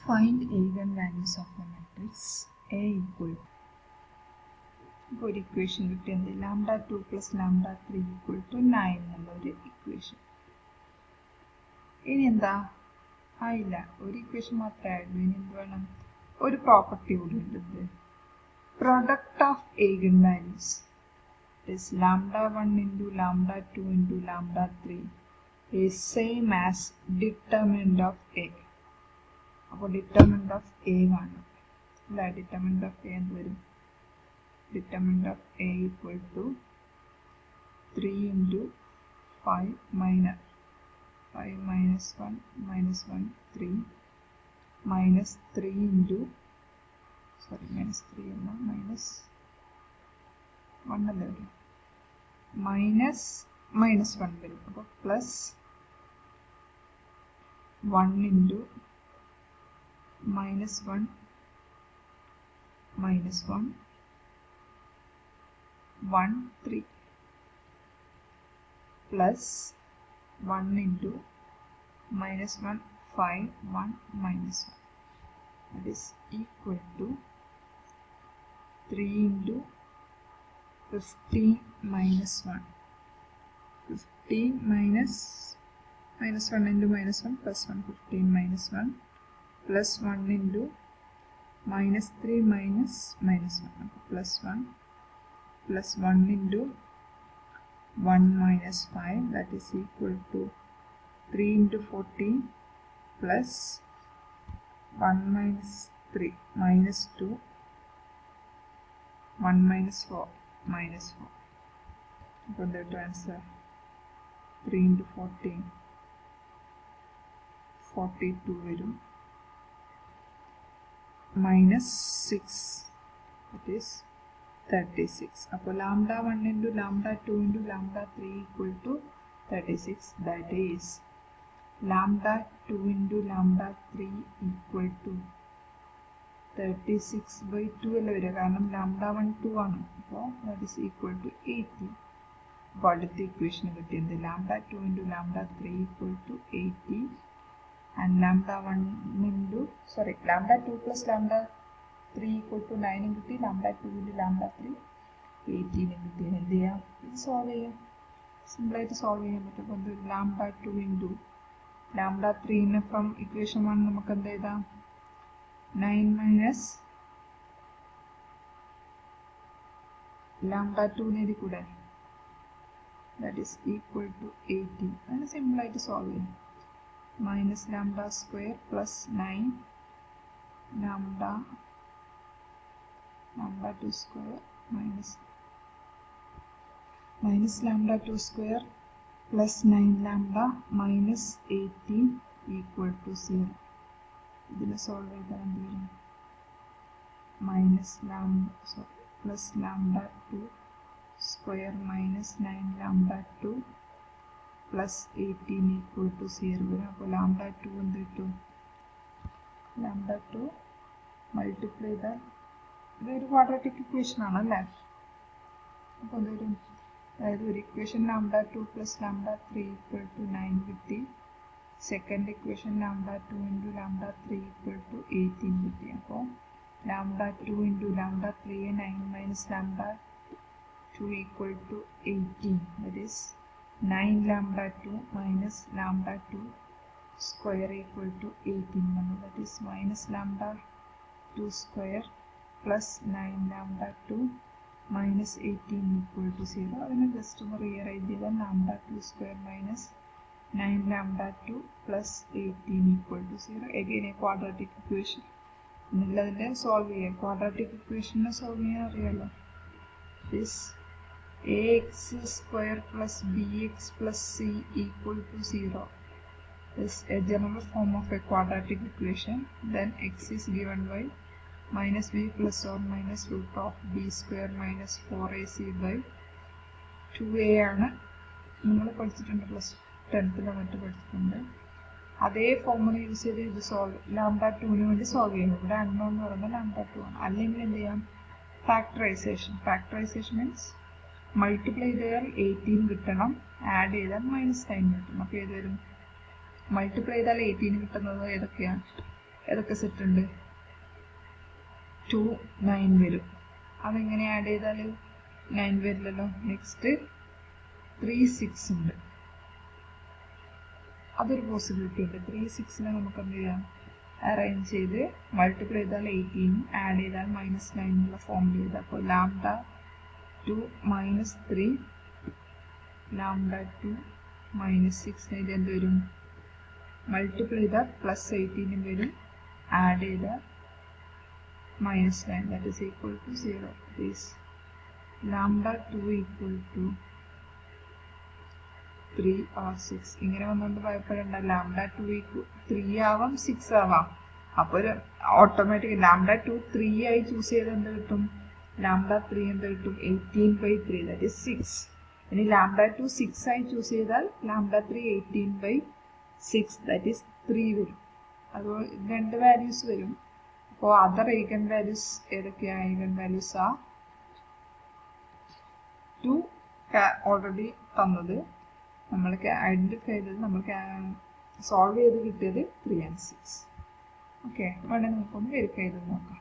Find eigenvalues of the matrix A equal ഒരു equation കിട്ടിയത് λ2 plus λ3 equal to 9 എന്നുള്ള ഒരു ഇക്വേഷൻ. ഇനി എന്താ ആയില്ല, ഒരു ഇക്വേഷൻ മാത്രമേ ആയുള്ളൂ. ഇനി എന്ത് വേണം? ഒരു പ്രോപ്പർട്ടി കൂടി ഉണ്ട്. Product of eigenvalues is λ1 into λ2 into λ3 is same as determinant of A. അപ്പോൾ determinant of A ആണ്. അല്ല, determinant of A എന്ത് വരും? Determinant of A equal to 3 into 5 minus 1 minus 1 3 minus 3 into minus 3 എന്ന minus 1 അല്ലേ വരും, minus 1 വരും. അപ്പോൾ plus 1 into minus 1 minus 1 1 3 plus 1 into minus 1 5 1 minus 1, that is equal to 3 into 15 minus 1, 15 minus 1 into minus 1 plus 1, 15 minus 1 plus 1 into minus 3 minus 1 plus 1 plus 1 into 1 minus 5, that is equal to 3 into 14 plus 1 minus 3 minus 2 1 minus 4 minus 4. അപ്പോൾ the answer 3 into 14 42 വരും, minus 6, that is 36. അപ്പോൾ λ1 into λ2 into λ3 equal to 36, that is λ2 into λ3 equal to 36 by 2 അല്ല വരിക, കാരണം λ1 2 ആണ്. അപ്പോൾ that is equal to 80. അപ്പോൾ അടുത്ത ഇക്വേഷൻ കിട്ടിയത് λ2 into λ3 equal to 80 and λ2 plus λ3 equal to 9 കിട്ടി, λ2 into λ3 18 കിട്ടി. എന്ത് ചെയ്യാം? ഇത് സോൾവ് ചെയ്യാം, സിമ്പിളായിട്ട് സോൾവ് ചെയ്യാൻ പറ്റും. അപ്പോൾ എന്ത് λ2 into λ3 ഫ്രം ഇക്വേഷൻ 1 നമുക്ക് എന്ത് എഴുതാം? 9 minus λ2 എഴുതി കൂടെ, that is equal to 80. അങ്ങനെ സിമ്പിളായിട്ട് സോൾവ് ചെയ്യാം. minus lambda square plus 9 lambda 2 square minus lambda 2 square plus 9 lambda minus 18 equal to 0. ഇതിനെ സോൾവ് ചെയ്താൽ എന്ത് വരും? plus lambda 2 square minus 9 lambda 2 plus 18 equal to 0 വരും. അപ്പോൾ λ2 എന്ത് കിട്ടും? λ2 മൾട്ടിപ്ലൈ ചെയ്താൽ ഇതൊരു ക്വാഡ്രാറ്റിക് ഇക്വേഷൻ ആണല്ലേ. അപ്പോൾ ഇതൊരു, അതായത് ഒരു ഇക്വേഷൻ λ2 plus λ3 equal to 9 കിട്ടി, second equation λ2 into λ3 equal to 18 കിട്ടി. അപ്പോൾ λ2 into λ3 9 minus λ2 equal to 18, that is 9 λ2 minus λ2 square equal to 18, that is minus λ2 square plus 9 λ2 minus 18 equal to 0. അതിനെ ജസ്റ്റ് ഒന്ന് റീഅറേഞ്ച് ചെയ്താൽ λ2 square minus 9 λ2 plus 18 equal to 0. again a quadratic equation. ഇതിനെ solve ചെയ്യാം. Quadratic ഇക്വേഷനെ solve ചെയ്യാൻ അറിയാലോ. this ax square plus bx plus c equal to 0 is a general form of a quadratic equation. Then x is given by minus b plus or minus root of b square minus 4ac by 2a ആണ്. നിങ്ങൾ പഠിച്ചിട്ടുണ്ട്, plus 10th മറ്റും പഠിച്ചിട്ടുണ്ട്. അതേ formula use ചെയ്ത് ഇത് solve λ2 വേണ്ടി solve ചെയ്യുന്നത്. ഇവിടെ അൺനോൺ എന്ന് പറയുന്നത് λ2 ആണ്. അല്ലെങ്കിൽ എന്ത് ചെയ്യാം? ഫാക്ടറൈസേഷൻ മീൻസ് മൾട്ടിപ്ലൈ ചെയ്താൽ 18 കിട്ടണം, ആഡ് ചെയ്താൽ -9 കിട്ടണം. അപ്പോൾ ഏത് വരും? മൾട്ടിപ്ലൈ ചെയ്താൽ 18 കിട്ടുന്നത് ഏതൊക്കെയാണ്? ഏതൊക്കെ സെറ്റ് ഉണ്ട്? 2 9 വരും. അതെങ്ങനെ ആഡ് ചെയ്താൽ 9 വരില്ലല്ലോ. നെക്സ്റ്റ് 3 6 ഉണ്ട്. അതൊരു പോസിബിലിറ്റി ഉണ്ട്. 3 6നെ നമുക്ക് എന്ത് ചെയ്യാം? അറേഞ്ച് ചെയ്ത് മൾട്ടിപ്ലൈ ചെയ്താൽ 18, ആഡ് ചെയ്താൽ -9 എന്നുള്ള ഫോമിൽ ചെയ്താൽ. അപ്പോൾ ലാംഡ 2 -3 ലാംഡ 2 -6 ഇത് എന്ത് വരും? മൾട്ടിപ്ലൈ ചെയ്താൽ +18 വരും, ആഡ് ചെയ്താൽ -9 that is equal to 0. This lambda 2 equal to 3 or 6. ഇങ്ങനെ വന്നുകൊണ്ട് ഭയപ്പെടേണ്ട. ലാംഡ 2 3 ആവാം 6 ആവാം. അപ്പോൾ ഓട്ടോമാറ്റിക് ലാംഡ 2 3 ആയി ചൂസ് ചെയ്ത് എന്ത് കിട്ടും? ലാംഡ 3 എന്ത് കിട്ടും? 18/3 that is 6. ഇനി ലാംഡ 2 6 ആയി ചൂസ് ചെയ്താൽ ലാംഡ 3 18/6 that is 3 വരും. അതുപോലെ 2 വാല്യൂസ് വരും. അപ്പോൾ അതർ ഈഗൻ വാല്യൂസ് ഏതൊക്കെയാണ്? ഈഗൻ വാല്യൂസ് ആ 2 ഓൾറെഡി തന്നത് നമ്മൾക്ക് ഐഡന്റിഫൈ ചെയ്തത്, നമ്മൾക്ക് സോൾവ് ചെയ്ത് കിട്ടിയത് 3 and 6. ഓക്കെ, വേണമെങ്കിൽ നമുക്കൊന്ന് വെരിഫൈ ചെയ്ത് നോക്കാം.